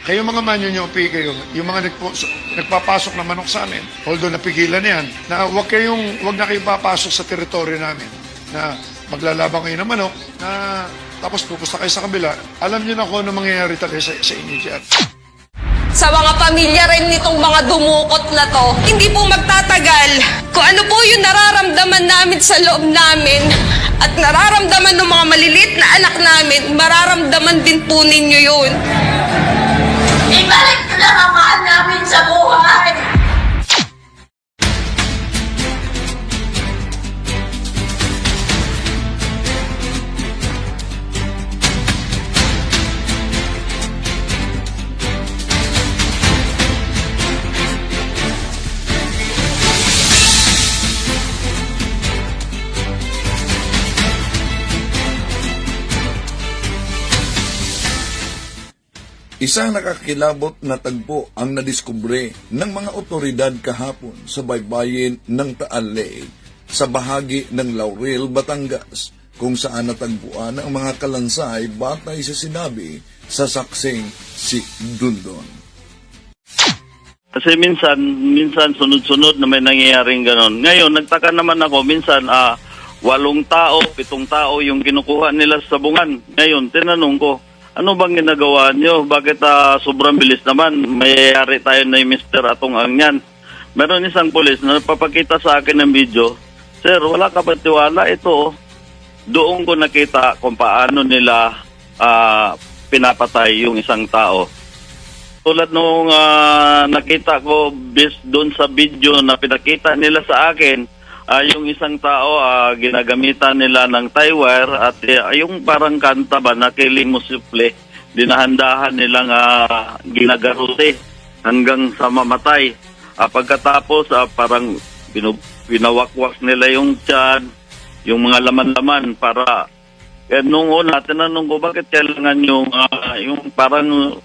Kayo mga manyo-nyopi kayo, yung mga nagpapasok na manok sa amin, although napigilan yan, na wag na kayo papasok sa teritoryo namin, na maglalabang kayo ng manok, na tapos pupusta kayo sa kabila, alam niyo na kung ano mangyayari talaga sa inyo dyan. Sa mga pamilya rin nitong mga dumukot na to, hindi po magtatagal. Kung ano po yung nararamdaman namin sa loob namin at nararamdaman ng mga maliliit na anak namin, mararamdaman din po ninyo yun. Ibalik na lang ang mahal namin sa buhay! Isang nakakilabot na tagpo ang nadiskubre ng mga otoridad kahapon sa baybayin ng Taal Lake sa bahagi ng Laurel, Batangas, kung saan natagpuan ang mga kalansay batay sa sinabi sa saksing si Dundon. Kasi minsan sunod-sunod na may nangyayaring ganon. Ngayon, nagtaka naman ako, minsan 8 tao, 7 tao yung kinukuha nila sa sabungan. Ngayon, tinanong ko, ano bang ginagawa nyo? Bakit sobrang bilis naman? Mayayari tayo na yung Mr. Atong Angyan. Meron isang polis na napapakita sa akin ng video, Sir, wala ka ba tiwala? Ito, doon ko nakita kung paano nila pinapatay yung isang tao. Tulad nung nakita ko based doon sa video na pinakita nila sa akin, yung isang tao ginagamitan nila ng tie wire at yung parang kanta ba na kiling mo suple, dinahandahan nilang ginagarote hanggang sa mamatay. Pagkatapos parang pinawakwak nila yung tiyan, yung mga laman-laman para nung una tinanong ko bakit kailangan yung parang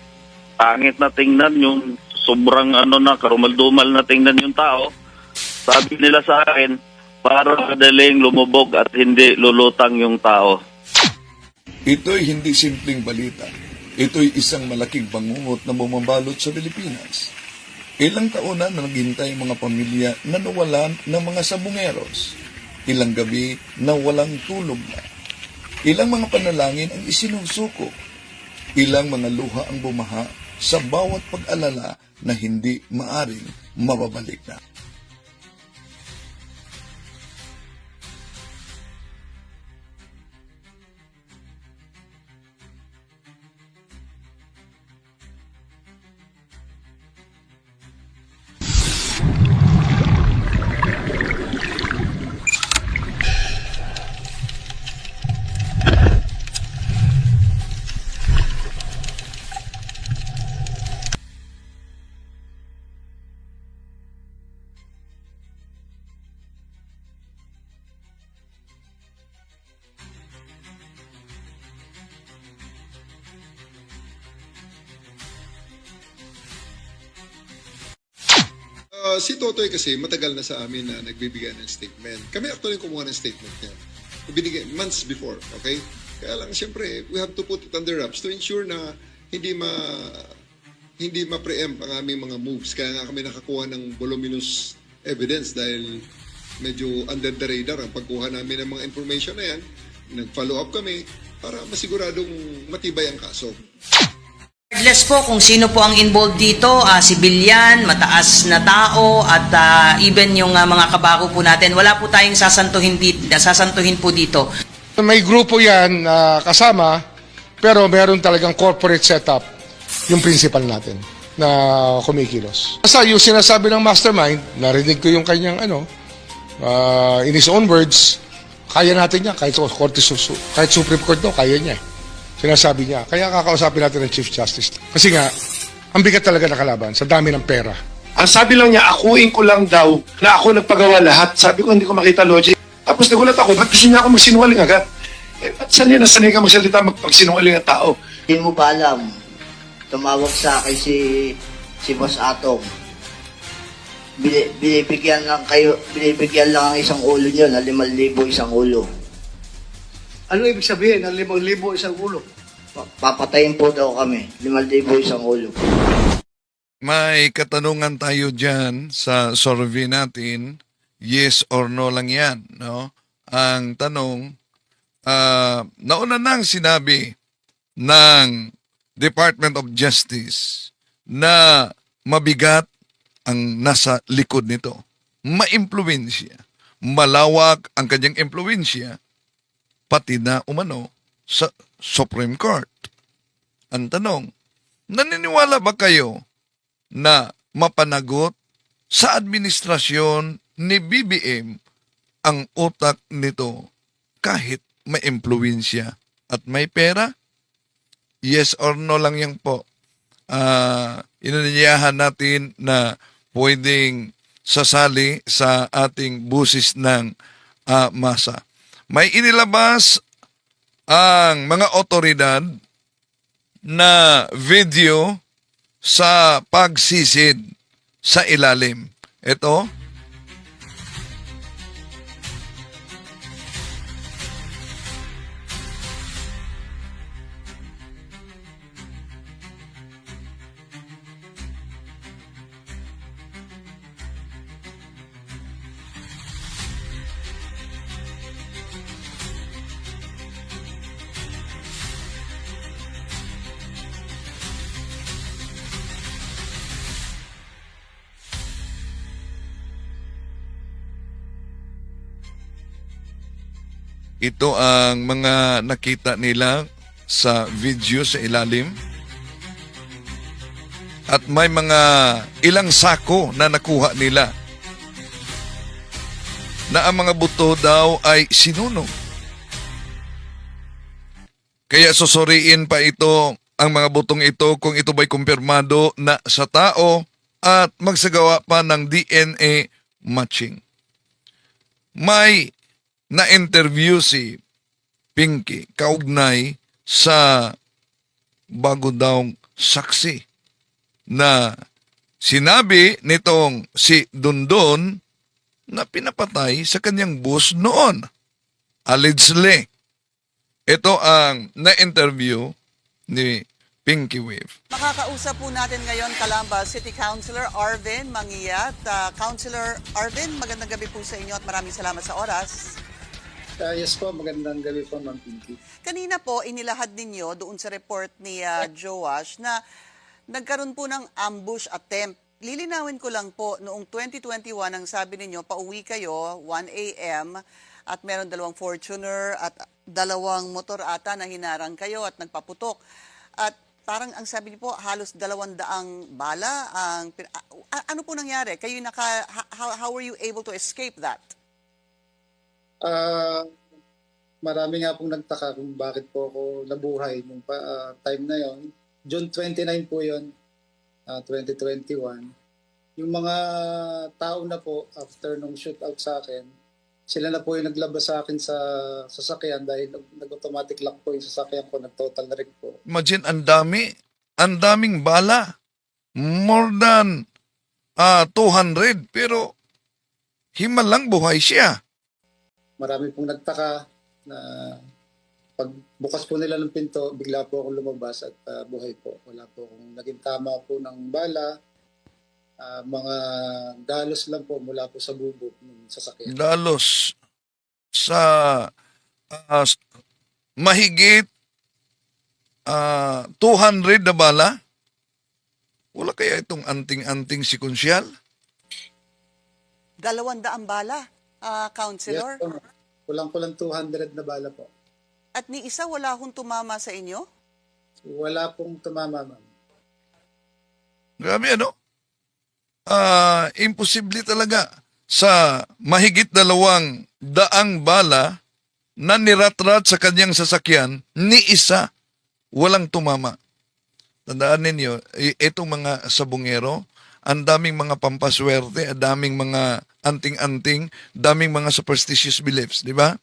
pangit na tingnan, yung sobrang karumal-dumal na tingnan yung tao. Sabi nila sa akin, para madaling lumubog at hindi lulutang yung tao. Ito'y hindi simpleng balita. Ito'y isang malaking bangungot na bumabalot sa Pilipinas. Ilang taon na naghintay ang mga pamilya na nawalan ng mga sabungeros. Ilang gabi na walang tulog na. Ilang mga panalangin ang isinusuko. Ilang mga luha ang bumaha sa bawat pag-alala na hindi maaring mababalik na. Si Totoy kasi matagal na sa amin na nagbibigay ng statement. Kami actually kumuha ng statement niya. Binigay months before, okay? Kaya lang siyempre, we have to put it under wraps to ensure na hindi ma-preempt ang aming mga moves. Kaya nga kami nakakuha ng voluminous evidence dahil medyo under the radar ang pagkuha namin ng mga information na yan. Nag-follow up kami para masiguradong matibay ang kaso. Regardless po kung sino po ang involved dito, sibilyan, mataas na tao, at even yung mga kabako po natin, wala po tayong sasantuhin po dito. May grupo yan kasama, pero meron talagang corporate setup yung principal natin na kumikilos. Basta yung sinasabi ng mastermind, narinig ko yung kanyang in his own words, kaya natin yan, kahit Supreme Court no, kaya niya. Sinasabi niya. Kaya kakausapin natin ng Chief Justice. Kasi nga, ang bigat talaga nakalaban sa dami ng pera. Ang sabi lang niya, akuin ko lang daw na ako nagpagawa lahat. Sabi ko, hindi ko makita logic. Tapos nagulat ako, ba't gusto niya ako magsinungaling agad? Ba't sanay na sanay ka magsalita magpagsinungaling ang tao? Hindi mo ba alam, tumawag sa akin si Boss Atong. Binibigyan lang ang isang ulo niyo na 5,000 isang ulo. Ano ibig sabihin ng 5,000 isang ulo? Papatayin po daw kami. 5,000 isang ulo. May katanungan tayo dyan sa survey natin. Yes or no lang yan. No? Ang tanong, nauna nang sinabi ng Department of Justice na mabigat ang nasa likod nito. Maimpluwensya. Malawak ang kanyang impluwensya, pati na umano sa Supreme Court. Ang tanong, naniniwala ba kayo na mapanagot sa administrasyon ni BBM ang utak nito kahit may impluwensya at may pera? Yes or no lang yan po. Inanyayahan natin na pwedeng sasali sa ating busis ng masa. May inilabas ang mga otoridad na video sa pagsisid sa ilalim. Ito, ito ang mga nakita nila sa video sa ilalim. At may mga ilang sako na nakuha nila na ang mga buto daw ay sinunog. Kaya susuriin pa ito, ang mga butong ito, kung ito ba'y kumpirmado na sa tao at magsagawa pa ng DNA matching. May na-interview si Pinky kaugnay sa bago daw saksi na sinabi nitong si Dondon na pinapatay sa kanyang boss noon. Allegedly. Ito ang na-interview ni Pinky Wave. Makakausap po natin ngayon Calamba City Councilor Arvin Mangiyat. Councilor Arvin, magandang gabi po sa inyo at maraming salamat sa oras. Yes po, magandang gabi po, Ma'am Pinky. Kanina po, inilahad ninyo doon sa report ni Joash na nagkaroon po ng ambush attempt. Lilinawin ko lang po, noong 2021, ang sabi ninyo, pauwi kayo, 1 a.m., at meron 2 Fortuner at 2 motor ata na hinarang kayo at nagpaputok. At parang ang sabi niyo po, halos 200 bala. Ano po nangyari? Kayo how were you able to escape that? Marami nga pong nagtaka kung bakit po ako nabuhay nung time na yon. June 29 po yon, 2021. Yung mga tao na po after nung shootout sa akin, sila na po yung naglabas sa akin sa sasakyan dahil nag-automatic lock po yung sasakyan ko, nag-total na rin po. Imagine, ang daming bala. More than 200, pero himalang buhay siya. Marami pong nagtaka na pagbukas po nila ng pinto, bigla po akong lumabas at buhay po. Wala po akong naging tama po ng bala. Mga dalos lang po mula po sa bubog ng sasakyan. Dalos sa mahigit 200 na bala? Wala kaya itong anting-anting si Konsyal? 200 bala, Councilor? Yes, po. Kulang-kulang 200 na bala po. At ni isa wala hong tumama sa inyo? Wala pong tumama, ma'am. Grabe, ano? Imposible talaga sa mahigit 200 bala na niratrat sa kanyang sasakyan, ni isa walang tumama. Tandaan ninyo, itong mga sabungero, ang daming mga pampaswerte, ang daming mga anting-anting, daming mga superstitious beliefs, di ba?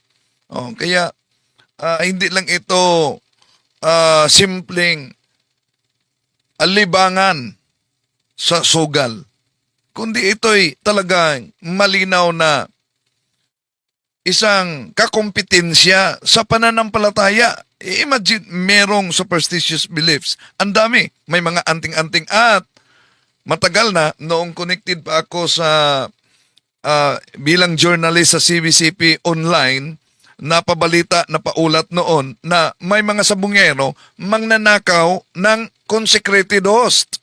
Kaya hindi lang ito simpleng alibangan sa sugal, kundi ito'y talagang malinaw na isang kakompetensya sa pananampalataya imagine, merong superstitious beliefs. Ang dami. May mga anting-anting at matagal na, noong connected pa ako sa bilang journalist sa CBCP online, napabalita, napaulat noon na may mga sabungero mangnanakaw ng consecrated host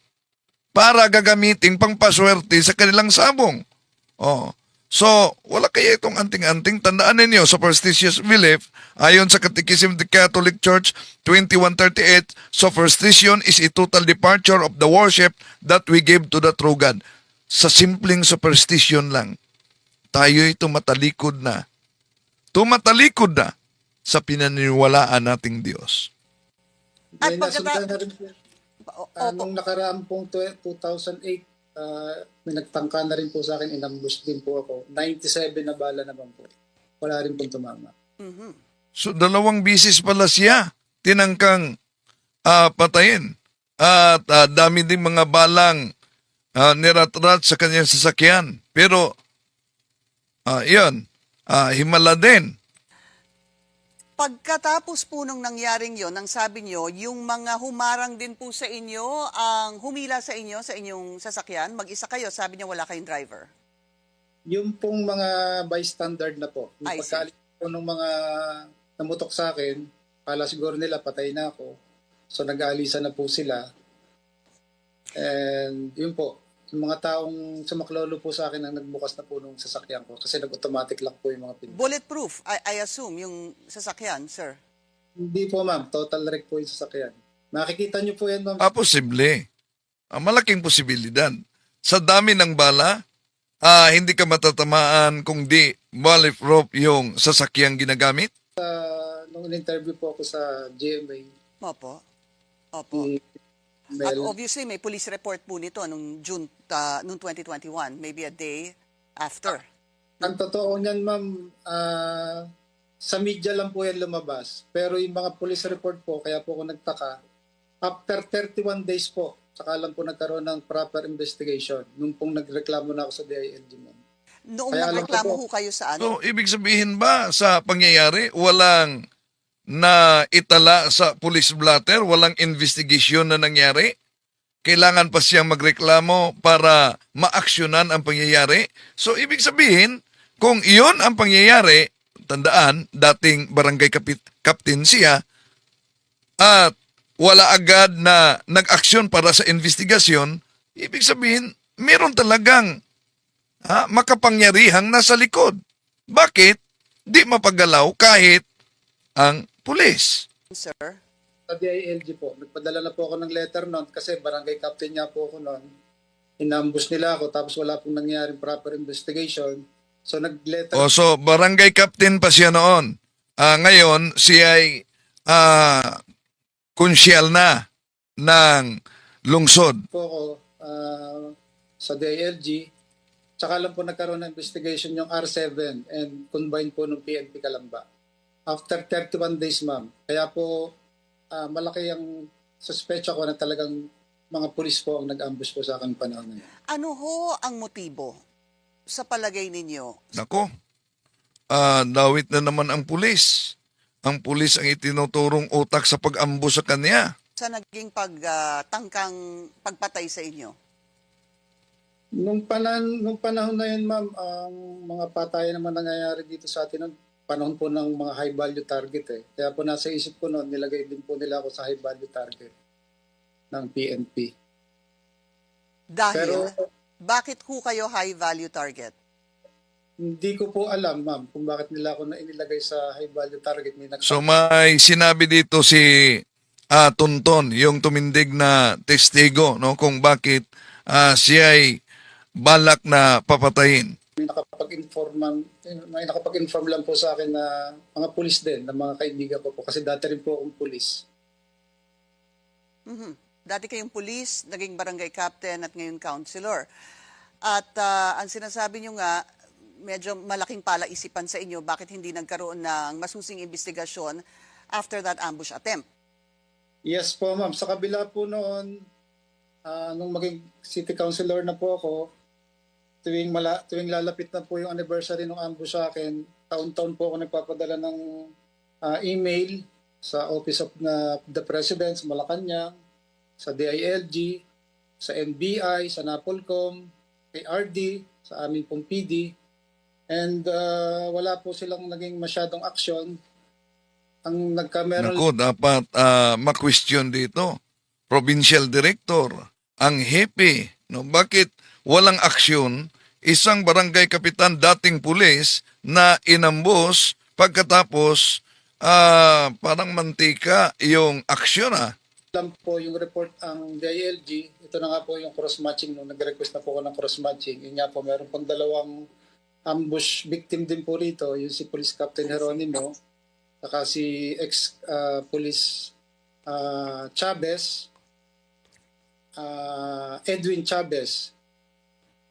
para gagamitin pangpaswerte sa kanilang sabong. Oh. So, wala kaya itong anting-anting. Tandaan ninyo, superstitious belief, ayon sa Catechism of the Catholic Church 2138, superstition is a total departure of the worship that we give to the true God. Sa simpleng superstition lang, tayo'y tumatalikod na sa pinaniniwalaan nating Diyos. At May nasundan na rin po. Nung nakaraan pong 2008, may nagtangka na rin po sa akin, inambush din po ako. 97 na bala naman po. Wala rin pong tumama. So, 2 bisis pala siya tinangkang patayin. At dami din mga balang niratrat sa kanyang sasakyan. Pero, yun, himala din. Pagkatapos po nung nangyaring yon, ang sabi nyo, yung mga humarang din po sa inyo, ang humila sa inyo, sa inyong sasakyan, mag-isa kayo, sabi nyo wala kayong driver. Yung pong mga bystander na po, yung I see. pagkaalis po ng mga namutok sa akin, kala siguro nila patay na ako. So nag-aalisan na po sila. And yun po, yung mga taong sumaklolo po sa akin ang nagbukas na po nung sasakyan ko kasi nag-automatic lock po yung mga pinto. Bulletproof, I assume, yung sasakyan, sir. Hindi po ma'am, total wreck po yung sasakyan. Makikita nyo po yan ma'am. Posible. Malaking posibilidad. Sa dami ng bala, hindi ka matatamaan kung di bulletproof yung sasakyang ginagamit? Nung in-interview po ako sa GMA, Opo. Opo. At obviously, may police report po nito nung June, nung 2021, maybe a day after. ang totoo niyan ma'am, sa media lang po yan lumabas. Pero yung mga police report po, kaya po ako nagtaka, after 31 days po, saka lang po nagkaroon ng proper investigation nung pong nagreklamo na ako sa DILG ma'am. Noong Kaya alam ko nagreklamo po. ho kayo sa ano? So, ibig sabihin ba sa pangyayari, walang na itala sa police blotter, walang investigation na nangyari? Kailangan pa siyang magreklamo para maaksyonan ang pangyayari? So, ibig sabihin, kung iyon ang pangyayari, tandaan, dating barangay captain siya, at wala agad na nag-aksyon para sa investigasyon, ibig sabihin, meron talagang makapangyarihang nasa likod. Bakit? Di mapagalaw kahit ang pulis. Sir? Sa DILG po, nagpadala na po ako ng letter noon kasi barangay captain niya po ako noon. Inambush nila ako tapos wala pong nangyaring proper investigation. So nag-letter. So barangay captain pa siya noon. Ngayon, siya ay konsyal na ng lungsod. po ako sa DILG. Tsaka lang po nagkaroon ng investigation yung R7 and combined po ng PNP Calamba. After 31 days, ma'am. Kaya po malaki ang suspecha ko na talagang mga pulis po ang nag-ambush po sa akin panahon na yun. Ano ho ang motibo sa palagay ninyo? Nako, dawit na naman ang pulis. Ang pulis ang itinuturong utak sa pag-ambush sa kanya. Sa naging pagtangkang pagpatay sa inyo? Nung panahon na yun, ma'am, ang mga patayan naman nangyayari dito sa atin noon, panahon po ng mga high value target eh. Kaya po nasa isip ko noon, nilagay din po nila ako sa high value target ng PNP. Dahil, Pero bakit ho kayo high value target? hindi ko po alam, ma'am, kung bakit nila ako na inilagay sa high value target. So may sinabi dito si Tonton, yung tumindig na testigo, no, kung bakit siya ay balak na papatayin. May nakapag-inform lang po sa akin na mga pulis din, na mga kaibigan ko po. Kasi dati rin po akong pulis. Dati kayong pulis, naging barangay captain at ngayon councilor. At ang sinasabi nyo nga, medyo malaking palaisipan sa inyo bakit hindi nagkaroon ng masusing investigasyon after that ambush attempt. Yes po, ma'am. Sa kabila po noon, nung maging city councilor na po ako, tuwing lalapit na po yung anniversary ng ambush sa akin, taon-taon po ako nagpapadala ng email sa Office of the President sa Malacanang, sa DILG, sa NBI, sa NAPOLCOM, kay RD, sa aming pong PD. And wala po silang naging masyadong aksyon. Ang nagkameron... Naku, dapat ma-question dito. Provincial Director, ang hepe, no? Bakit walang aksyon isang barangay kapitan dating pulis na inambos pagkatapos parang mantika yung aksyon Alam po yung report ang DILG, ito na nga po yung cross-matching nung nag-request na po ako ng cross-matching. Yun nga po, meron pang dalawang ambush victim din po rito, yung si Police Captain Jeronimo, saka si ex-police Chavez, Edwin Chavez.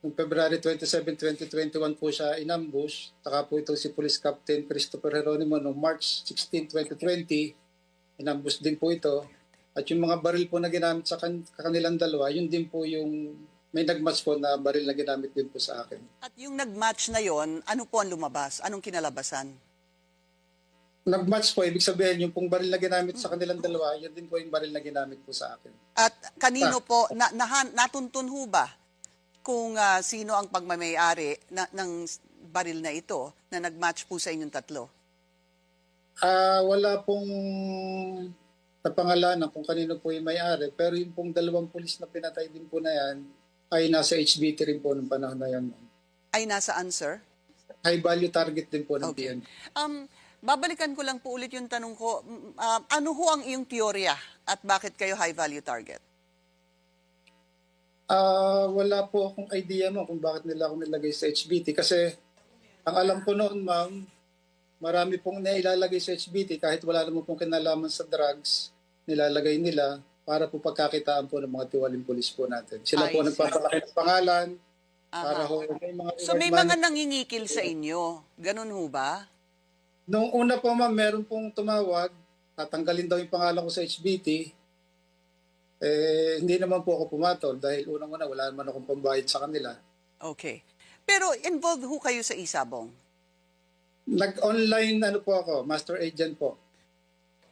Noong February 27, 2021 po siya inambush. Saka po ito si Police Captain Christopher Jeronimo noong March 16, 2020. Inambush din po ito. At yung mga baril po na ginamit sa kanilang dalawa, yun din po yung may nagmatch po na baril na ginamit din po sa akin. At yung nagmatch na yon, ano po ang lumabas? Anong kinalabasan? Nagmatch po, ibig sabihin, yung pong baril na ginamit sa kanilang dalawa, yun din po yung baril na ginamit po sa akin. At kanino po, natuntun ho ba kung sino ang pagmamayari ng baril na ito na nag-match po sa inyong tatlo? Wala pong napangalanan kung kanino po yung may-ari, pero yung pong dalawang pulis na pinatay din po na yan ay nasa HBT rin po ng panahon na yan. Ay nasaan, sir? High value target din po ng Okay. PNP. Babalikan ko lang po ulit yung tanong ko. Ano ho ang iyong teorya at bakit kayo high value target? Wala po akong idea mo kung bakit nila ako nilagay sa HBT kasi ang alam ko noon, ma'am, marami pong nailalagay sa HBT kahit wala naman pong kinalaman sa drugs, nilalagay nila para po pagkakitaan po ng mga tiwaling pulis po natin. Sila po nagpapalaki ng pangalan para ho may mga So may mga nangingikil sa inyo. Ganun ho ba? Noong una po, ma'am, meron pong tumawag, tatanggalin daw yung pangalan ko sa HBT. Hindi naman po ako pumatol dahil unang-una wala naman akong pambayad sa kanila. Okay. Pero involved ho kayo sa Isabong? Nag-online po ako, master agent po.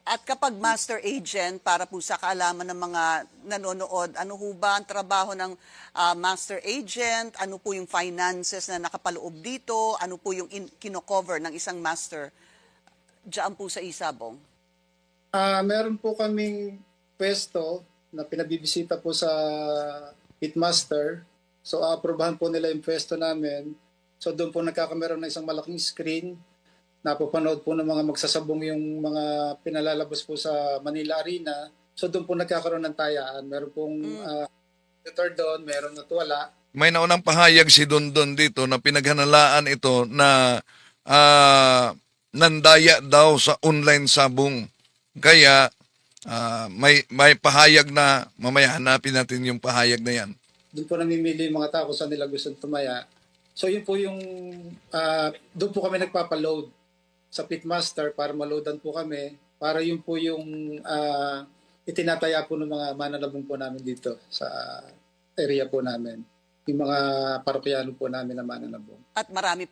At kapag master agent, para po sa kaalaman ng mga nanonood, ano ho ba ang trabaho ng master agent? Ano po yung finances na nakapaloob dito? Ano po yung kino-cover ng isang master diyan po sa Isabong? Meron po kaming pwesto na pinabibisita po sa pitmaster. So, aprobahan po nila yung pwesto namin. So, doon po nagkakameron ng isang malaking screen. Napapanood po ng mga magsasabong yung mga pinalalabas po sa Manila Arena. So, doon po nagkakaroon ng tayaan. Meron pong editor doon, meron at wala. May naunang pahayag si Dondon dito na pinaghanalaan ito na nandaya daw sa online sabong. Kaya may pahayag na mamaya hanapin natin yung pahayag na yan. Doon po namimili yung mga tao kung saan nila gusto tumaya. So yun po yung, doon po kami nagpapaload sa pitmaster para maloadan po kami, para yun po yung itinataya po ng mga mananabong po namin dito sa area po namin. Yung mga parokyano po namin na mananabong. At marami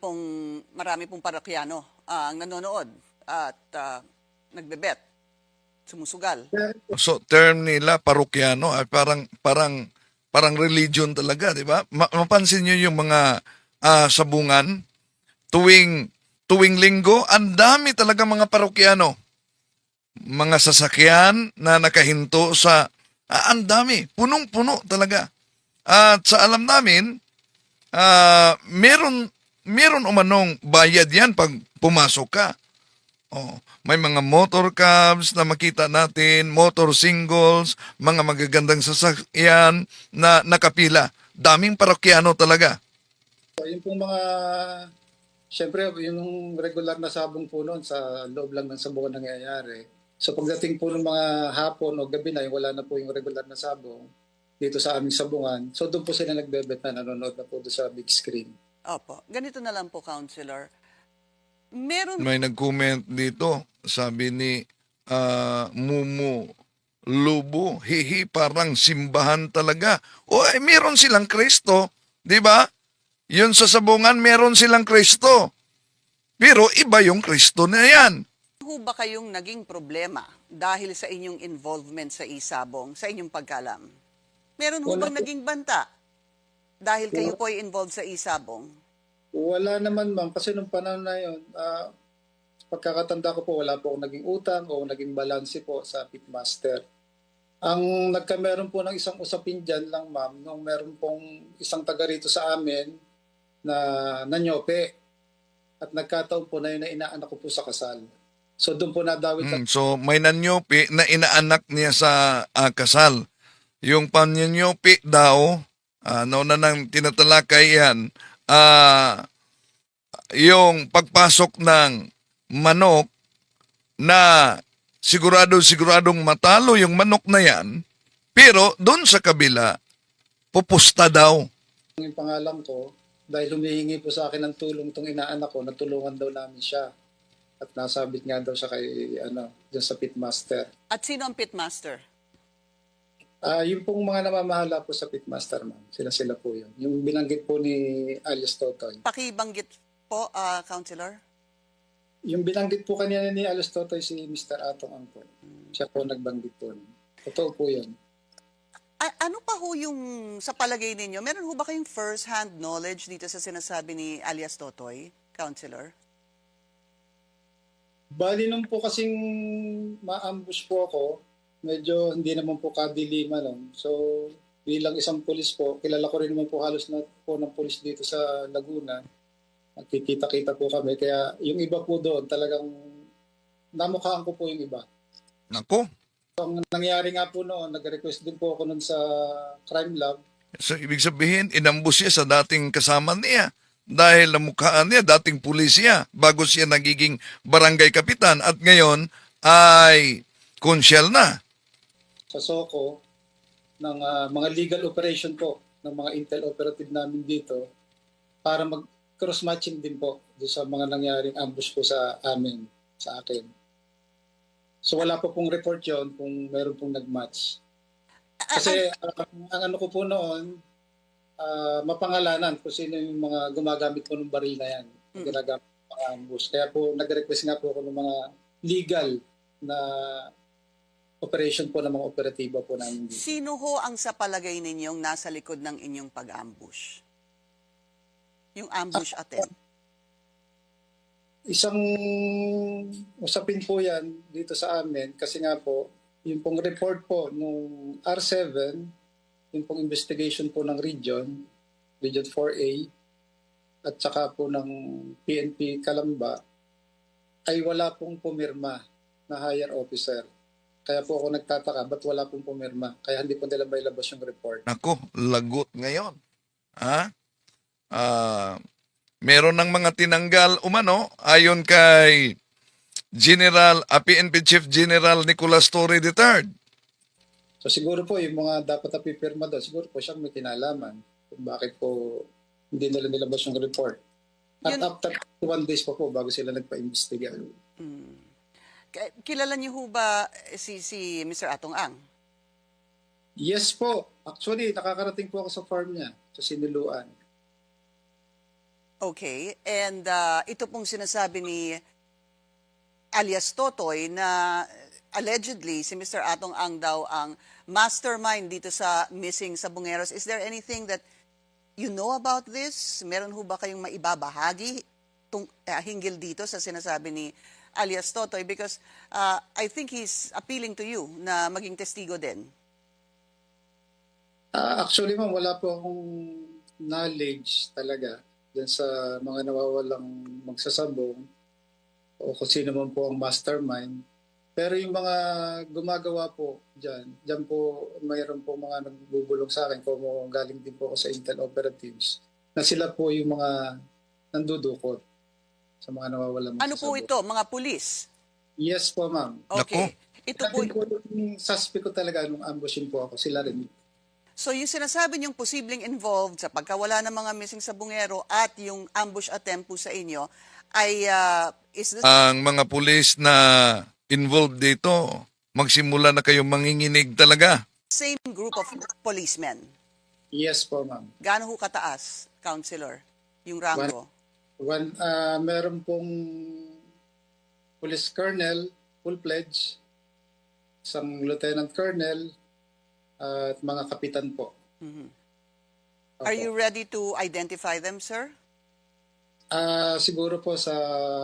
pong parokyano ang nanonood at nagbebet, sumusugal. So term nila parokyano ay parang religion talaga, di ba? Mapansin niyo yung mga sabungan tuwing linggo, ang dami talaga mga parokyano. Mga sasakyan na nakahinto sa ang dami, punong-puno talaga. At sa alam namin, meron umanong bayad yan pag pumasok ka. May mga motor cabs na makita natin, motor singles, mga magagandang sasakyan na nakapila. Daming parokyano talaga. So, yung pong mga, syempre, yung regular na sabong po noon sa loob lang ng sabungan nangyayari. So pagdating po ng mga hapon o gabi na, wala na po yung regular na sabong dito sa aming sabungan. So doon po sila nagbebet na nanonood na po doon sa big screen. Opo. Ganito na lang po, Counselor. May nag-comment dito, sabi ni Mumu Lubo, hihi, parang simbahan talaga. Meron silang Kristo, di ba? Yun sa sabungan, meron silang Kristo. Pero iba yung Kristo na yan. ho ba kayong naging problema dahil sa inyong involvement sa Isabong, sa inyong pagkalam? Meron ho Wala bang po. naging banta dahil kayo po ay involved sa Isabong? Wala naman ma'am, kasi nung panahon na yun, pagkakatanda ko po, wala po akong naging utang o naging balanse po sa Pitmaster. Ang nagkameron po ng isang usapin dyan lang ma'am, nung meron pong isang taga rito sa amin na nanyope at nagkataon po na yun na inaanak ko po sa kasal. So doon po nadawit So may nanyopi na inaanak niya sa kasal. Yung panyanyopi daw, nauna nang tinatalakay yan, yung pagpasok ng manok na siguradong matalo yung manok na yan, pero doon sa kabila, pupusta daw. yung pangalan ko dahil humihingi po sa akin ng tulong itong inaanak ko, natulungan daw namin siya. At nasabit nga daw siya kay, dyan sa Pitmaster. At sino ang Pitmaster? Yung pong mga namamahala po sa Pitmaster, ma'am. Sila po yun. Yung binanggit po ni alias Totoy. Pakibanggit po, Counselor. Yung binanggit po kanina ni alias Totoy si Mr. Atong Angko. Siya po nagbanggit po. Totoo po yun. Ano pa ho yung sa palagay ninyo? Meron ho ba kayong first-hand knowledge dito sa sinasabi ni alias Totoy, Counselor? Bali nung po kasing ma-ambush po ako, medyo hindi naman po kadiliman nun. So bilang isang pulis po, kilala ko rin naman po halos na po ng pulis dito sa Laguna. Nagkikita-kita po kami. Kaya yung iba po doon talagang namukhaan ko po yung iba. Nako. Ang nangyari nga po noon, nag-request din po ako noon sa crime lab. So ibig sabihin, inambus siya sa dating kasama niya. Dahil namukhaan niya, dating pulis siya, bago siya nagiging barangay kapitan at ngayon ay konsyel na. Sa SOCO ng mga legal operation po ng mga intel operative namin dito para mag-cross-matching din po doon sa mga nangyaring ambush po sa amin, sa akin. So wala po pong report yon kung meron pong nag-match. Kasi ang ano ko po noon, mapangalanan kung sino yung mga gumagamit po ng baril na yan. Ginagamit ng ambush. Kaya po nag-request nga po ako ng mga legal na operation po ng mga operatiba po namin dito. Sino ho ang sa palagay ninyong nasa likod ng inyong pag-ambush? Yung ambush attempt? Isang usapin po yan dito sa amin kasi nga po, yung pong report po nung R7, yung pong investigation po ng Region 4A, at saka po ng PNP Calamba, ay wala pong pumirma na higher officer. Kaya po ako nagtataka, ba't wala pong pumirma? Kaya hindi po nila mailabas yung report. Nako, lagot ngayon. Meron ng mga tinanggal umano ayon kay PNP Chief General Nicolas Torre III. So siguro po yung mga dapat na pipirma doon, siguro po siyang may kinalaman kung bakit po hindi nila nilabas yung report. At after 1 days pa po bago sila nagpa-imbestiga. Kilala niyo ho ba si Mr. Atong Ang? Yes po. Actually, nakakarating po ako sa farm niya, sa Siniluan. Okay. And ito pong sinasabi ni alias Totoy na allegedly si Mr. Atong Ang daw ang mastermind dito sa missing Sabongeros. Is there anything that you know about this? Meron ho ba kayong maibabahagi hinggil dito sa sinasabi ni alias Totoy? Because I think he's appealing to you na maging testigo din. Actually, ma'am, wala po akong knowledge talaga dyan sa mga nawawalang magsasabong o kung sino man po ang mastermind. Pero yung mga gumagawa po dyan po mayroon po mga nagbubulong sa akin kung galing din po ako sa Intel Operatives na sila po yung mga nandudukot sa mga nawawalang magsasabong. Ano po ito? Mga pulis? Yes po, ma'am. Okay. Ito po yung suspect ko talaga nung ambushin po ako. Sila rin. So yung sinasabi niyong posibleng involved sa pagkawala ng mga missing Sabongero at yung ambush attempt po sa inyo ay Ang mga pulis na involved dito, magsimula na kayong manginginig talaga. same group of policemen. Yes po, ma'am. Gaano ho kataas, Counselor, yung rango? Meron pong police colonel, full pledge, isang lieutenant colonel, at mga kapitan po. Are you ready to identify them, sir? Siguro po sa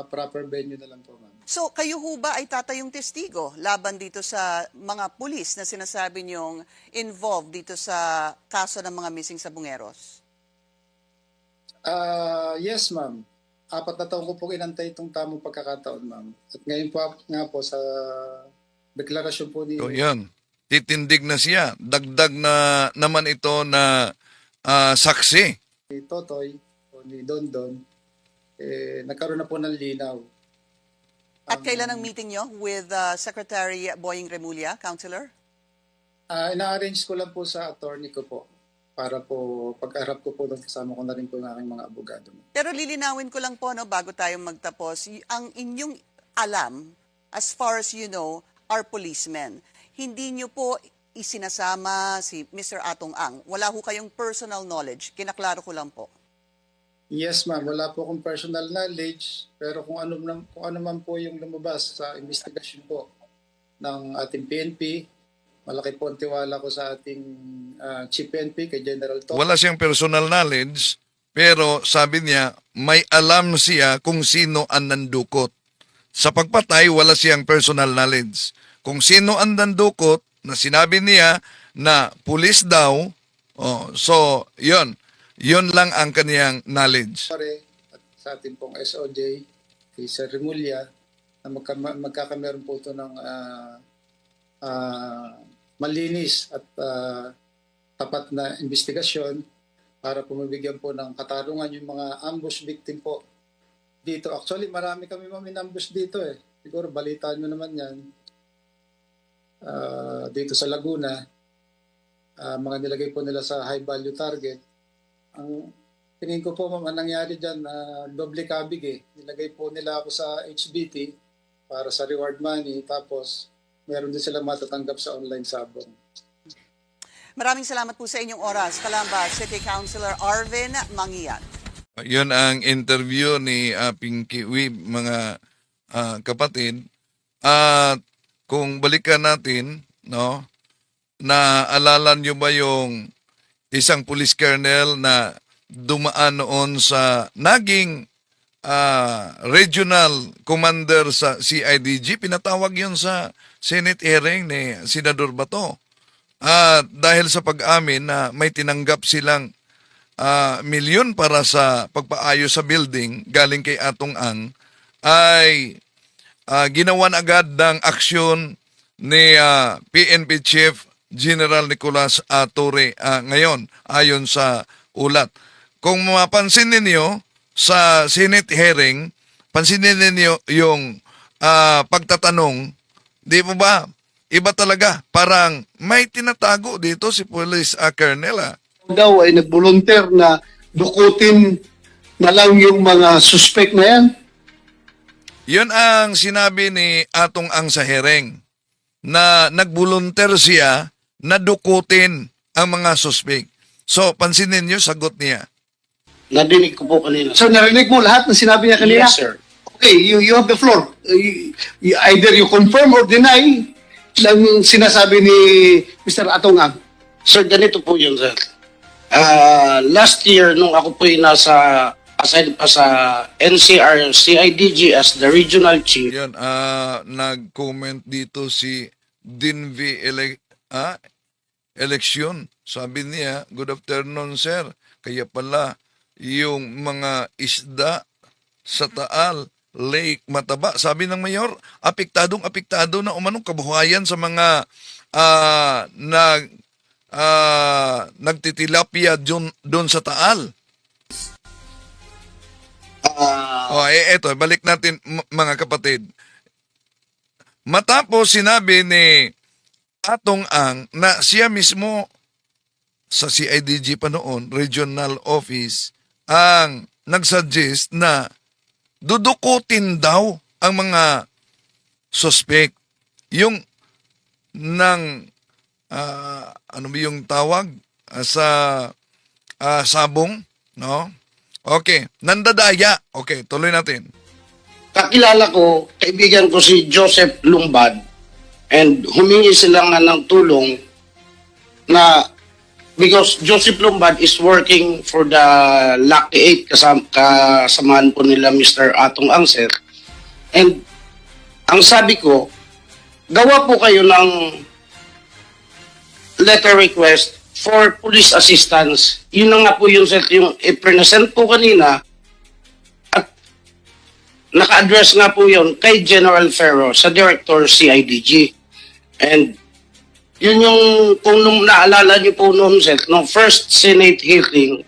proper venue na lang po, ma'am. So, kayo ho ba ay tatayong testigo laban dito sa mga pulis na sinasabi niyong involved dito sa kaso ng mga missing sa Bungeros? Yes, ma'am. 4 na taon ko po inantay itong tamang pagkakataon, ma'am. At ngayon po nga po sa deklarasyon po ni... So, yan. Titindig na siya. Dagdag na naman ito na saksi. ni Totoy o ni Dondon, nagkaroon na po ng linaw. At kailan ang meeting nyo with Secretary Boying Remulla, Councilor? Ina-arrange ko lang po sa attorney ko po para po pag-arap ko po doon kasama ko na rin po ng aking mga abogado. Pero lilinawin ko lang po, no, bago tayo magtapos, ang inyong alam, as far as you know, are policemen. Hindi nyo po isinasama si Mr. Atong Ang. Wala ho kayong personal knowledge. Kinaklaro ko lang po. Yes, ma'am. Wala po akong personal knowledge, pero kung ano man po yung lumabas sa investigasyon po ng ating PNP, malaki po ang tiwala ko sa ating Chief PNP, kay General Tom. Wala siyang personal knowledge, pero sabi niya, may alam siya kung sino ang nandukot. Sa pagpatay, wala siyang personal knowledge. Kung sino ang nandukot, na sinabi niya na pulis daw, so yun lang ang kaniyang knowledge. Pare, at sa ating pong SOJ, kay Sir Remulla, na magkakameron po ito ng malinis at tapat na investigasyon para po mabigyan po ng katarungan yung mga ambush victim po dito. Actually, marami kami ambush dito eh. Siguro balitaan nyo naman yan. Dito sa Laguna, mga nilagay po nila sa high value target. Ang tingin ko po, ang nangyari dyan, doble kabig eh. Nilagay po nila ako sa HBT para sa reward money, tapos meron din sila matatanggap sa online sabong. Maraming salamat po sa inyong oras. Kalamba, City Councilor Arvin Mangiat. Yun ang interview ni Pinky Wib, mga kapatid. At kung balikan natin, no, naalala nyo ba yung isang police colonel na dumaan noon sa naging regional commander sa CIDG? Pinatawag yun sa Senate hearing ni Senador Bato. At dahil sa pag-amin na may tinanggap silang milyon para sa pagpaayos sa building galing kay Atong Ang, ay ginawan agad ng aksyon ni PNP Chief General Nicolas Torre ngayon ayon sa ulat. Kung mapansin ninyo sa Senate hearing, pansinin ninyo yung pagtatanong, di mo ba? Iba talaga, parang may tinatago dito si Police Colonel. Daw ay nag-volunteer na dukutin na lang yung mga suspect na yan. Yun ang sinabi ni Atong Ang sa hearing, na nag-volunteer siya na dukutin ang mga suspect. So, pansinin niyo, sagot niya. Nadinig ko po kanina. So, narinig mo lahat ng sinabi niya kanina? Yes, sir. Okay, you have the floor. Either you confirm or deny lang sinasabi ni Mr. Atong Ang. Sir, ganito po yun, sir. Last year, nung ako po nasa assigned pa sa NCR CIDG as the regional chief. Yan, nag-comment dito si Dinvi Election. Sabi niya, good afternoon sir. Kaya pala yung mga isda sa Taal Lake Mataba. Sabi ng mayor, apektado na umanong kabuhayan sa mga nagtitilapia doon sa Taal. Eto, balik natin mga kapatid. Matapos sinabi ni Atong Ang na siya mismo sa CIDG pa noon, regional office, ang nagsuggest na dudukutin daw ang mga suspect. Yung ano ba yung tawag sa sabong, no? Okay, nandadaya. Okay, tuloy natin. kakilala ko, kaibigan ko si Joseph Lumbad, and humingi sila nga ng tulong na because Joseph Lumbad is working for the Lucky 8 kasamahan po nila Mr. Atong Angser. And ang sabi ko, gawa po kayo ng letter request for police assistance. Yun na nga po yung set yung i-present po kanina at naka-address nga po yun kay General Ferro sa Director CIDG. And yun yung, kung naalala niyo po noon, Seth, no first Senate hearing,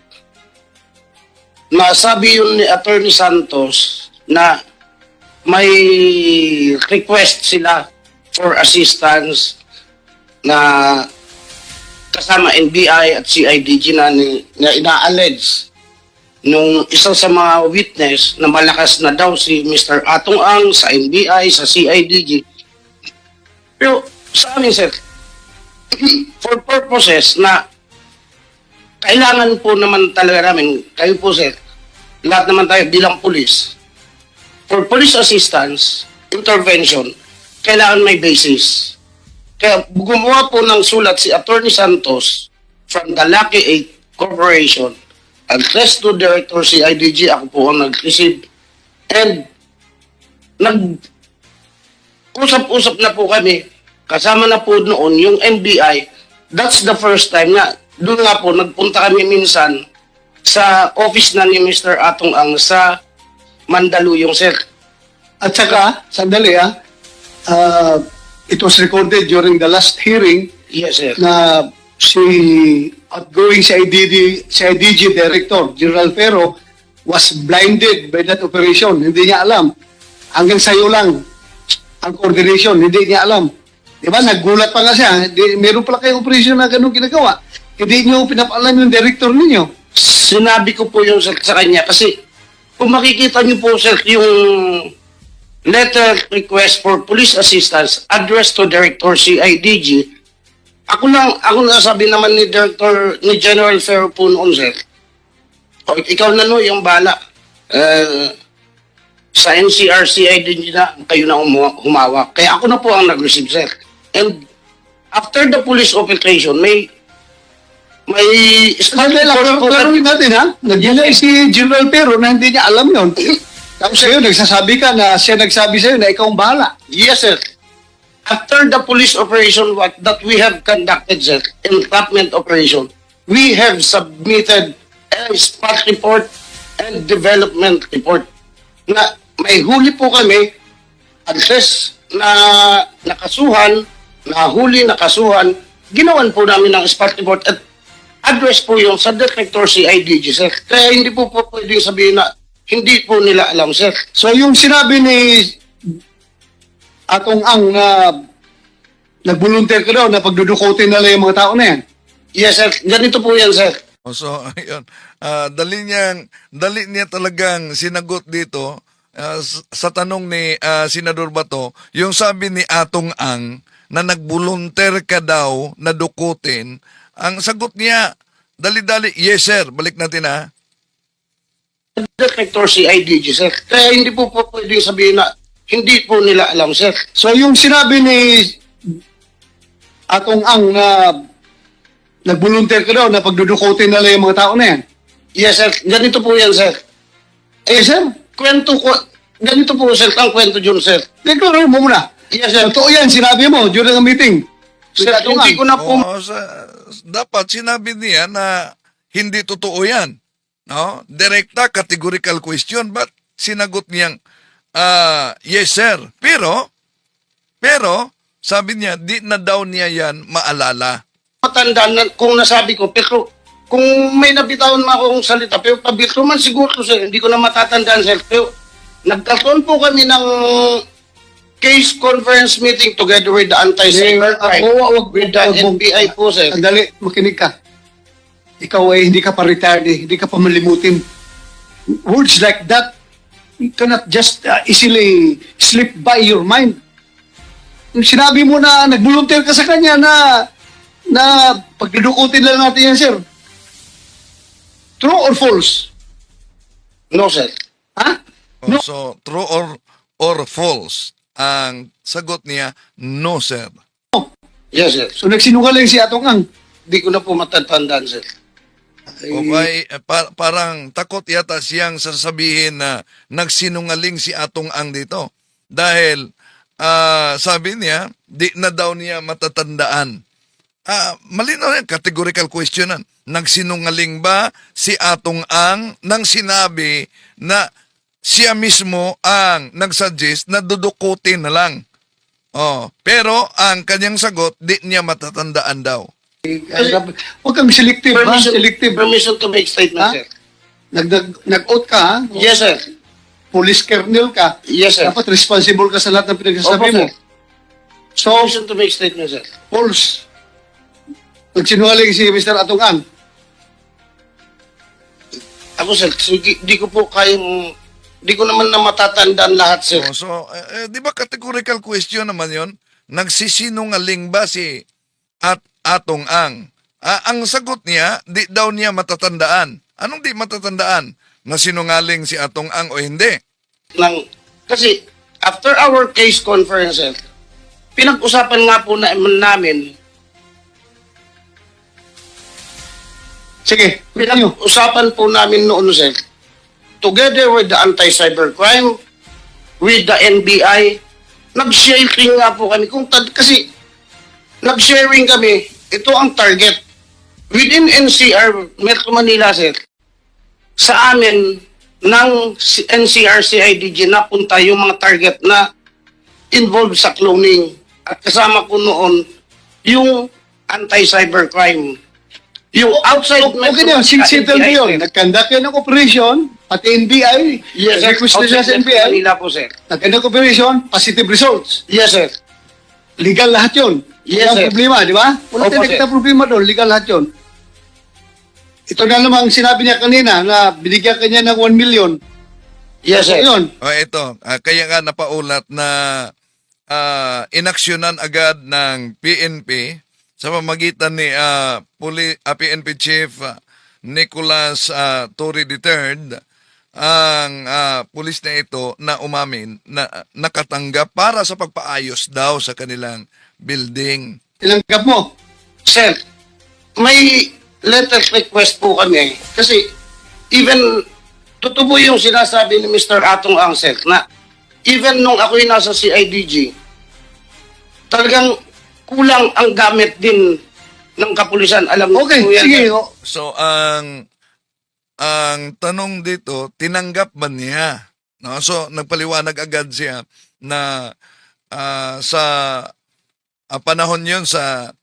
nasabi yun ni Attorney Santos na may request sila for assistance na kasama NBI at CIDG na ina-allege nung isa sa mga witness na malakas na daw si Mr. Atong Ang sa NBI, sa CIDG. Pero sa amin, Seth, for purposes na kailangan po naman talaga namin, kayo po sir, lahat naman tayo bilang pulis, for police assistance, intervention, kailangan may basis. Kaya gumawa po ng sulat si Attorney Santos from the Lucky 8 Corporation, address to Director CIDG, ako po ang nag-receive, and nag-usap-usap na po kami. Kasama na po noon yung NBI. That's the first time na doon nga po nagpunta kami minsan sa office na ni Mr. Atong Ang sa Mandaluyong, sir. At saka, sandali it was recorded during the last hearing Yes, sir. na si outgoing CIDG Director, General Ferro, was blinded by that operation. Hindi niya alam. Hanggang sayo lang ang coordination, hindi niya alam. Diba? Naggulat pa nga siya. Meron pala kayong operation na ganun ginagawa. Hindi niyo pinapaalam yung director ninyo. Sinabi ko po yung sa kanya kasi kung makikita niyo po, sir, yung letter request for police assistance addressed to Director CIDG, ako nasabi naman ni General Ferro po noon, sir. O, ikaw na no, yung bala. Sa NCR CIDG na, kayo na humawak. Kaya ako na po ang nag-receive, sir. And after the police operation, may Klaruin natin ha. Nag-delay si General Ferro na hindi niya alam yun. Tapos sa'yo, nagsasabi ka na siya nagsabi sa'yo na ikaw ang bahala. Yes, sir. After the police operation that we have conducted, sir, entrapment operation, we have submitted a spot report and development report na may huli po kami, address na nakasuhan, nakasuhan, ginawan po namin ng spot report at address po yung sa Director CIDG, sir. Kaya hindi po pwedeng sabihin na hindi po nila alam, sir. So yung sinabi ni Atong Ang na nag-volunteer ka daw na pagdudukotin nila yung mga tao na yan. Yes, sir. Ganito po yan, sir. So, ayun. Dali niya talagang sinagot dito sa tanong ni Senador Bato, yung sabi ni Atong Ang na nag-volunteer ka daw na dukutin, ang sagot niya, dali-dali, yes sir, balik natin ha. Director CIDG, sir. Kaya hindi po pwedeng sabihin na hindi po nila alam, sir. So yung sinabi ni Atong Ang na nag-volunteer ka daw na pagdudukotin nila yung mga tao na yan. Yes, sir. Ganito po yan, sir. Sir? Ganito po, sir, ang kwento dyan, sir. Deklaro mo muna. Yes, sir. Totoo yan, sinabi mo during a meeting. Sir, hindi ko na po... Dapat sinabi niya na hindi totoo yan. No? Direkta, categorical question, but sinagot niyang, yes sir. Pero, sabi niya, di na daw niya yan maalala. Matandaan na kung nasabi ko, pero kung may nabitawan mo akong salita, pero pabirto man siguro, sir, hindi ko na matatandaan, sir. Pero nagkakaroon po kami ng case conference meeting together with the anti-cybercrime, with the NBI po, sir. Sandali, makinig ka. Ikaw ay hindi ka pa retired hindi ka pa malimutin. Words like that, you cannot just easily slip by your mind. Yung sinabi mo na nag-volunteer ka sa kanya na pagdudukutin lang natin yan, sir. True or false? No, sir. Ha? No. So, true or or false? Ang sagot niya, no, sir. Yes, sir. So nagsinungaling si Atong Ang. Di ko na po matatandaan, sir. Okay, parang takot yata siyang sasabihin na nagsinungaling si Atong Ang dito. Dahil sabi niya, di na daw niya matatandaan. Malinaw yan, categorical questionan. Nagsinungaling ba si Atong Ang nang sinabi na siya mismo ang nagsuggest na dudukutin na lang? Pero ang kanyang sagot, di niya matatandaan daw. Huwag kang selective, ha? Selective. Permission to make statement, Ha? sir. Nag-out ka, ha? Yes, sir. Police kernel ka. Yes, sir. Dapat responsible ka sa lahat ng pinagsasabi Opo, mo. sir. So, Permission to make statement, sir. false. Nagsinungaling si Mr. Atong Ang. Ako, sir, sige, di ko po kayang, di ko naman na matatandaan lahat, sir. Di ba categorical question naman yon? Nagsisinungaling ba si Atong Ang? Ang sagot niya, di daw niya matatandaan. Anong di matatandaan? Na sinungaling si Atong Ang o hindi? Kasi, after our case conference, sir, pinag-usapan nga po namin, Sige, pinanyo. pinag-usapan po namin noon, sir, together with the anti-cybercrime, with the NBI, nag-sharing nga po kami. Kasi, nag-sharing kami, ito ang target. Within NCR, Metro Manila, sir, sa amin, ng NCR CIDG, napunta yung mga target na involved sa cloning. At kasama ko noon, yung anti-cybercrime. Yung outside Okay na yun, settle na yun. Nagkandak yan ng operation, pati NBI, Yes, sir. request na siya sa Outside NBI, Manila po, sir. nagkandak operation, positive results. Yes, sir. Legal lahat yun. Yes, Walang sir. problema, di ba? Wala Opo, tayong sir. nakita problema doon, legal lahat yun. Ito na namang sinabi niya kanina na binigyan kanya ng 1 million. Yes, sir. Yun. Ito, kaya nga napaulat na inaksyonan agad ng PNP sa pamagitan ni PNP Chief Nicholas Torre III, ang pulis na ito na umamin na nakatanggap para sa pagpaayos daw sa kanilang building. Tinanggap mo. Sir, may letter request po kami. Kasi, even, totoo yung sinasabi ni Mr. Atong Ang, sir, na even nung ako'y nasa CIDG, talagang kulang ang gamit din ng kapulisan. Alam mo Okay, po yan, sige. sir. So ang tanong dito, tinanggap ba niya? No? So nagpaliwanag agad siya na sa panahon 'yon sa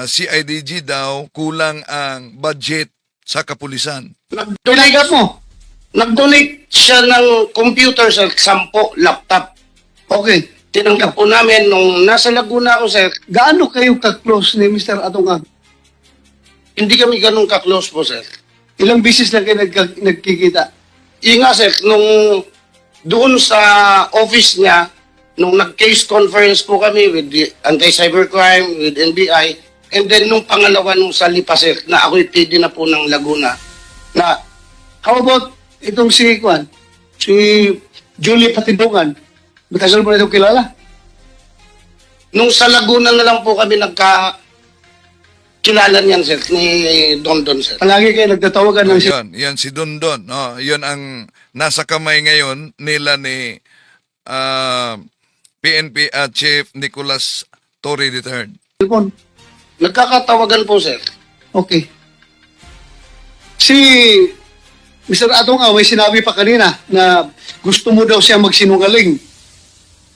CIDG daw kulang ang budget sa kapulisan. Tinanggap mo. Nag-donate siya ng computer, sir, 10 laptop. Okay. Tinanggap po namin nung nasa Laguna ako, sir. Gaano kayo ka-close ni Mr. Atong Ang? Hindi kami ganun ka-close po, sir. Ilang bisis lang kayo nagkikita? Yun nga, sir, nung doon sa office niya, nung nag-case conference po kami with the anti-cybercrime, with NBI, and then nung pangalawa nung sa Lipa, sir, na ako'y PD na po ng Laguna, na How about itong si Juan? Si Julie Patindungan? Matagal mo na itong kilala? nung sa Laguna na lang po kami kilala niyan, sir, ni Don, sir. Palagi kayo nagtatawagan ng Yan si Dondon. No? Yun ang nasa kamay ngayon nila ni PNP Chief Nicholas Torre III. cellphone. Nagkakatawagan po, sir. Okay. Si Mr. Atong Ang may sinabi pa kanina na gusto mo daw siya magsinungaling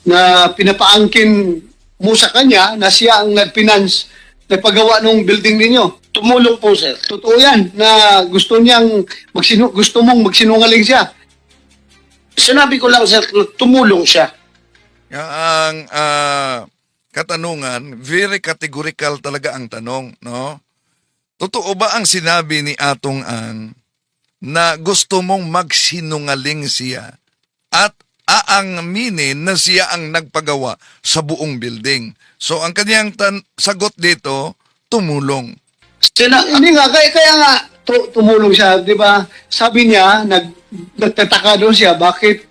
na pinapaangkin mo sa kanya na siya ang nag-finance, nagpagawa ng building ninyo. Tumulong po, sir. Totoo yan na gusto mong magsinungaling siya. Sinabi ko lang, sir, na tumulong siya. Ang katanungan, very categorical talaga ang tanong, no? Totoo ba ang sinabi ni Atong Ang na gusto mong magsinungaling siya at aangminin na siya ang nagpagawa sa buong building? So ang kanyang sagot dito, tumulong. Hindi nga, kaya nga tumulong siya, di ba? Sabi niya, nagtataka doon siya, bakit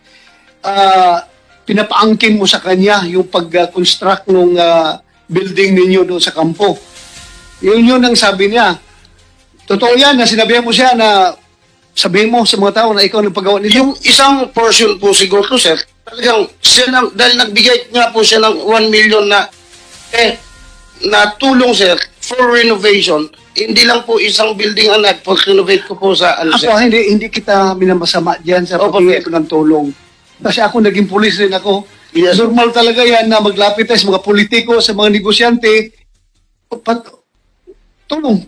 pinapaangkin mo sa kanya yung pag-construct ng building ninyo doon sa kampo. Yun ang sabi niya. Totoo yan na sinabihan mo siya na sabihin mo sa mga tao na ikaw ang nagpagawa nito. Yung isang portion po siguro, sir, talagang siya dahil nagbigay nga po siya ng 1 million na tulong, sir, for renovation. Hindi lang po isang building ang nag-renovate ko po sa ano, sir. Ako, hindi kita minamasama dyan sa Opo, pagbigay ko ng tulong. Kasi ako naging pulis rin ako. Yes. Normal talaga yan na maglapit tayo sa mga politiko, sa mga negosyante.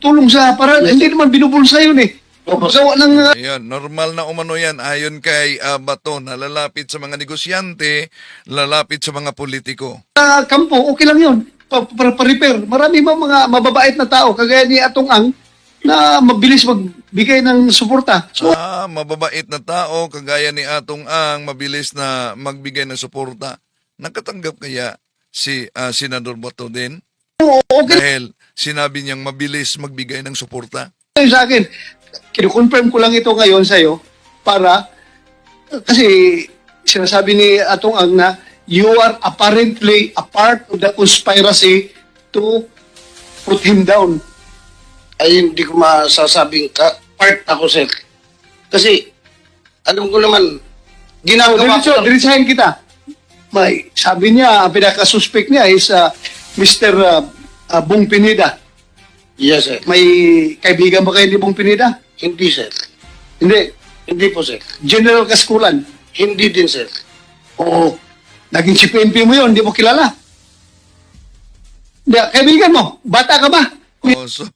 Tulong sa para hindi naman binubulsa yun eh. Gawa ng Ayan, normal na umano yan ayon kay Bato na lalapit sa mga negosyante, lalapit sa mga politiko. kampo, okay lang yun. Pa-repair. Marami mga mababait na tao, kagaya ni Atong Ang, na mabilis magbigay ng suporta. So, Mababait na tao, kagaya ni Atong Ang, mabilis na magbigay ng suporta. Nakatanggap kaya si Senador Bato din? okay Dahil sinabi niyang mabilis magbigay ng suporta? lang sa akin. Kino-confirm ko lang ito ngayon sa'yo para, kasi sinasabi ni Atong Ang na you are apparently a part of the conspiracy to put him down. Ay hindi ko masasabing part ako, sir. Kasi alam ko naman ginagawa ko lang. Diretsahin kita. Sabi niya, ang pinaka-suspect niya is Mr. Bong Pineda. Yes, sir. May kaibigan ba kayo ni Bong Pineda? Hindi, sir. Hindi. Hindi po, sir. General Kaskulan. Hindi din, sir. Oo. Naging chief MP mo yun, hindi mo kilala. Hindi, kaibigan mo, bata ka ba? So,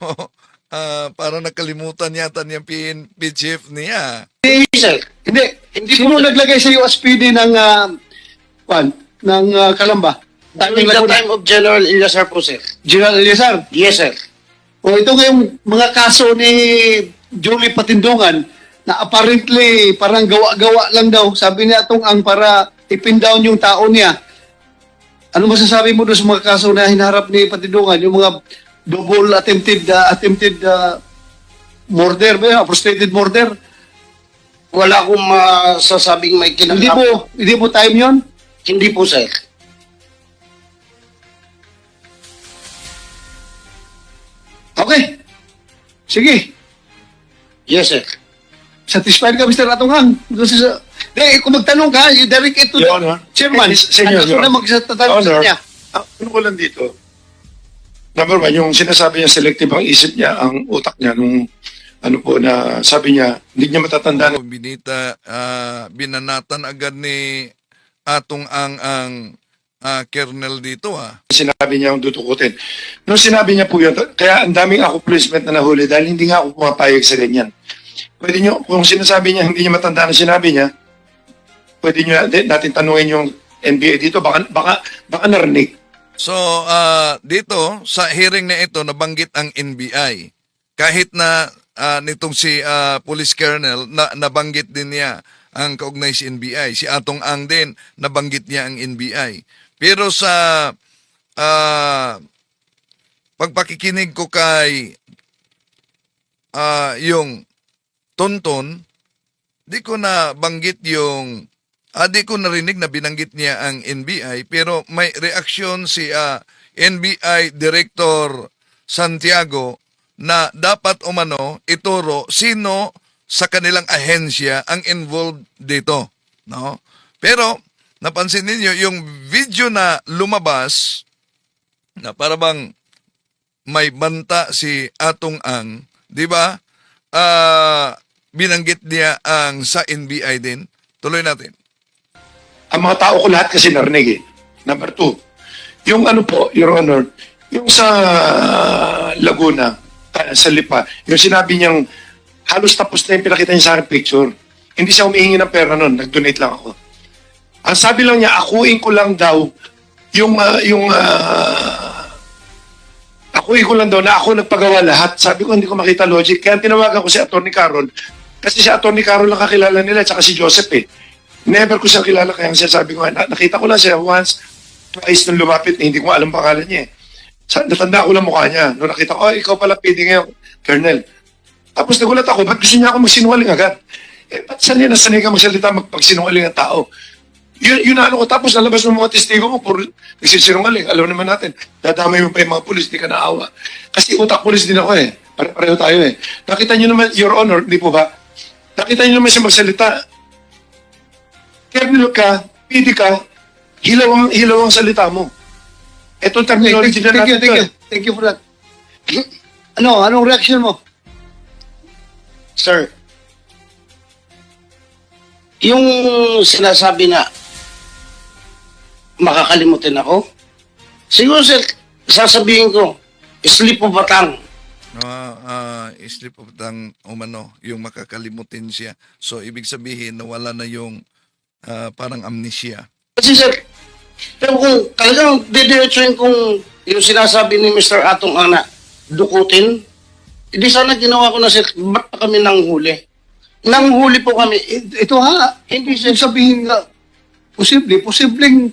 parang nakalimutan yata niyang PNP chief niya. Hindi, sir. Hindi. Sino naglagay sa USPD ng Kalamba? During the time of General Eliazar po, sir. General Eliazar. Yes, sir. O ito ngayong mga kaso ni Julie Patindungan na apparently parang gawa-gawa lang daw. Sabi niya Atong Ang para ipin down yung tao niya. Ano masasabi mo doon sa mga kaso na hinaharap ni Patindungan? Yung mga double attempted murder, frustrated murder? Wala akong masasabing may kinakap. Hindi po time yon. Hindi po, sir. Okay. Sige. Yes, sir. Satisfied ka, Mr. Atong Ang? Kung magtanong ka, you direct it to Your the Honor. chairman. Senyor, Ano na magsatanong sa Honor. kanya? Ano ko lang dito? Number one, yung sinasabi niya selective ang isip niya, ang utak niya, nung ano po na sabi niya, hindi niya matatandaan. Binita, binanatan agad ni Atong ang kernel dito Sinabi niya ang tutukutin. Nung sinabi niya po yun, kaya ang daming accomplishment na nahuli dahil hindi nga ako pumapayag sa ganyan. Pwede niyo, kung sinasabi niya, hindi niya matandaan na sinabi niya, pwede niyo natin tanungin yung NBA dito, baka narinig. So, dito, sa hearing na ito, nabanggit ang NBI. Kahit na nitong si Police Colonel, nabanggit din niya ang kaugnay si NBI. Si Atong Ang din, nabanggit niya ang NBI. Pero sa pagpakikinig ko kay yung Tonton, di ko na banggit yung di ko narinig na binanggit niya ang NBI, pero may reaksyon si NBI Director Santiago na dapat umano ituro sino sa kanilang ahensya ang involved dito, no? Pero napansin niyo yung video na lumabas na para bang may banta si Atong Ang, di ba? Binanggit niya ang sa NBI din. Tuloy natin. Ang mga tao ko lahat kasi narinig eh. Number two, yung ano po, Your Honor, yung sa Laguna, sa Lipa, yung sinabi niyang halos tapos na yung pinakita niya sa akin picture. Hindi siya humihingi ng pera nun, nag-donate lang ako. Ang sabi lang niya, akuin ko lang daw akuin ko lang daw na ako nagpagawa lahat. Sabi ko, hindi ko makita logic. Kaya tinawagan ko si Atty. Carol. Kasi si Atty. Carol lang kakilala nila, tsaka si Joseph eh. Never ko siya kilala, kaya siya sabi ko, nakita ko lang siya once, twice nung lumapit, hindi ko alam pangalan niya eh. Natanda ko lang mukha niya. Nung nakita ko, ikaw pala pwede ngayon, Colonel. Tapos nagulat ako, ba't gusto niya ako magsinungaling agad? Ba't sanay ka magsalita magpagsinungaling ng tao? Yun na ano ko. Tapos nalabas ng mga testigo mo, puro nagsisinungaling. Alam naman natin, dadamay mo pa yung mga pulis, di ka naawa. Kasi utak pulis din ako eh. Pareho tayo eh. Nakita nyo naman, Your Honor, di po ba? Nakita nyo naman siya magsalita. Kernel ka, PD ka, hilaw ang salita mo. Ito ang terminology na natin. Thank you for that. Anong reaction mo? Sir, yung sinasabi na makakalimutin ako, siguro sir, sasabihin ko, slip of a tongue. Slip of tongue umano, yung makakalimutin siya. So, ibig sabihin, nawala na yung parang amnesia. Kasi sir, pero kung talagang didiretsuhin kung yung sinasabi ni Mr. Atong Ana, dukutin, hindi sana ginawa ko na sir, ba't pa kami nanghuli? Nanghuli po kami. Ito ha, hindi sabihin nga, posibleng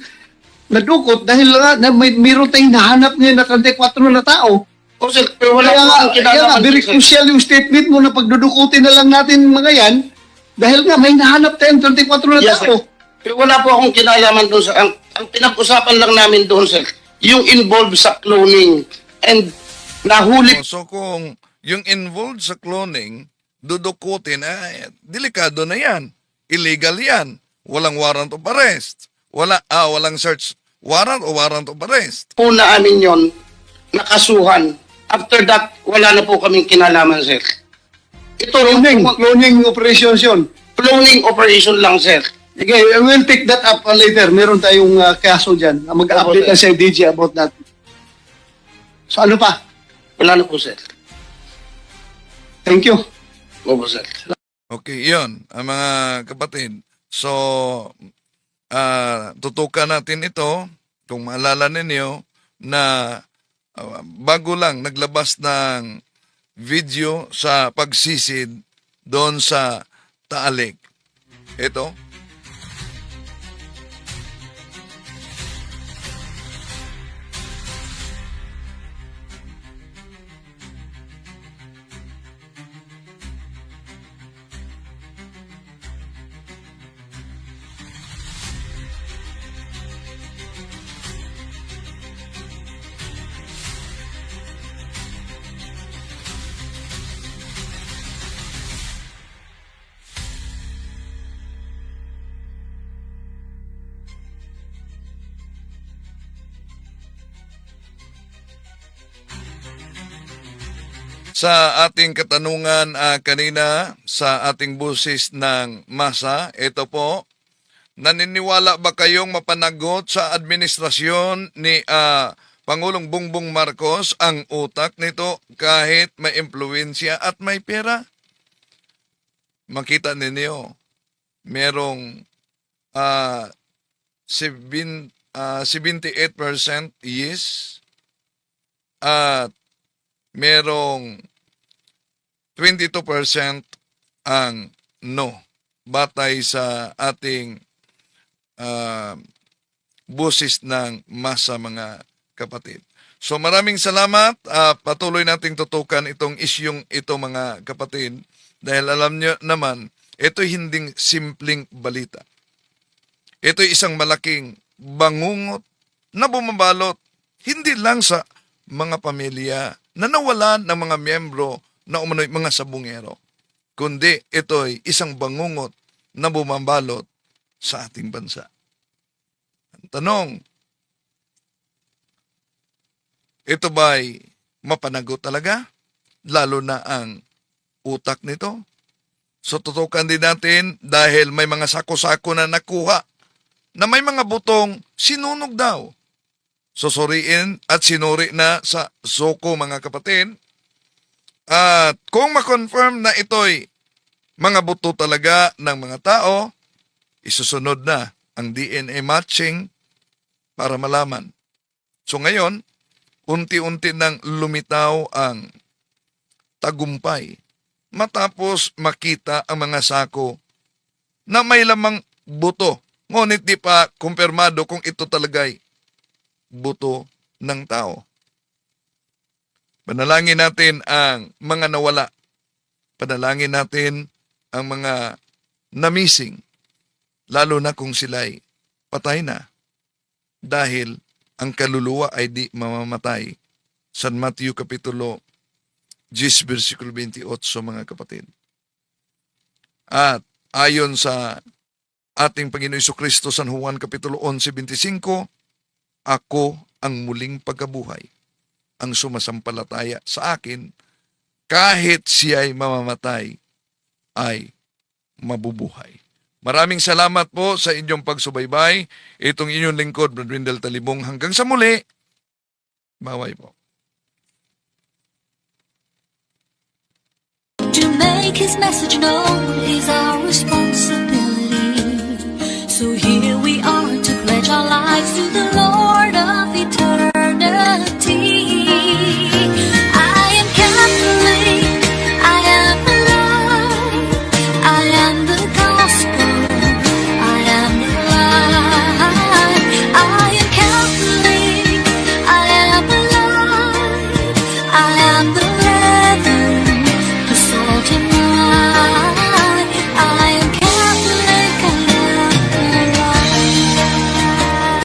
nadukot dahil nga mayroon tayong nahanap ngayon na 34 na tao. O sir, pero wala Kaya po akong nga, kinalaman. very crucial yung statement mo na pagdudukutin na lang natin mga yan dahil nga may nahanap tayong 34 na Yes, tao. sir. Pero wala po akong kinalaman doon sa... Ang pinag-usapan lang namin doon, sir, yung involved sa cloning and nahuli. So, kung yung involved sa cloning, dudukutin, delikado na yan. Illegal yan. Walang warrant of arrest. Walang search warrant o warrant of arrest. Po na amin yon nakasuhan. After that, wala na po kaming kinalaman, sir. Ito Cloning operations yun. cloning operation lang, sir. Okay, we'll pick that up later. Meron tayong kaso dyan. Mag-update na sa DJ about that. So ano pa? Wala na po, sir. Thank you. Opo, sir. Okay, yun, ang mga kapatid. So, tutukan natin ito, kung maalala ninyo, na bago lang naglabas ng video sa pagsisid doon sa Taalig. Ito. Sa ating katanungan kanina sa ating busis ng masa, ito po, naniniwala ba kayong mapanagot sa administrasyon ni Pangulong Bongbong Marcos ang utak nito kahit may impluensya at may pera? Makita ninyo, merong 78% yes at merong 22% ang no batay sa ating busis ng masa, mga kapatid. So maraming salamat. Patuloy nating tutukan itong isyong ito, mga kapatid, dahil alam nyo naman, ito hindi simpleng balita. Ito isang malaking bangungot na bumabalot hindi lang sa mga pamilya na nawalan ng mga miyembro na umano'y mga sabungero, kundi ito'y isang bangungot na bumabalot sa ating bansa. Ang tanong, ito ba'y mapanagot talaga? Lalo na ang utak nito? So tutukan din natin dahil may mga sako-sako na nakuha na may mga butong sinunog daw. Susuriin at sinuri na sa SOCO, mga kapatid. At kung ma-confirm na ito'y mga buto talaga ng mga tao, isusunod na ang DNA matching para malaman. So ngayon, unti-unti nang lumitaw ang tagumpay matapos makita ang mga sako na may lamang buto. Ngunit di pa kumpirmado kung ito talaga'y buto ng tao. Panalangin natin ang mga nawala. Panalangin natin ang mga namising, lalo na kung sila'y patay na dahil ang kaluluwa ay di mamamatay. San Mateo Kapitulo 10, versikulo 28, mga kapatid. At ayon sa ating Panginoon Jesucristo, San Juan Kapitulo 11:25, ako ang muling pagkabuhay. Ang sumasampalataya sa akin, kahit siya ay mamamatay, ay mabubuhay. Maraming salamat po sa inyong pagsubaybay. Itong inyong lingkod, Brad Wendell Talibong. Hanggang sa muli, baway po. To make his message known is our responsibility.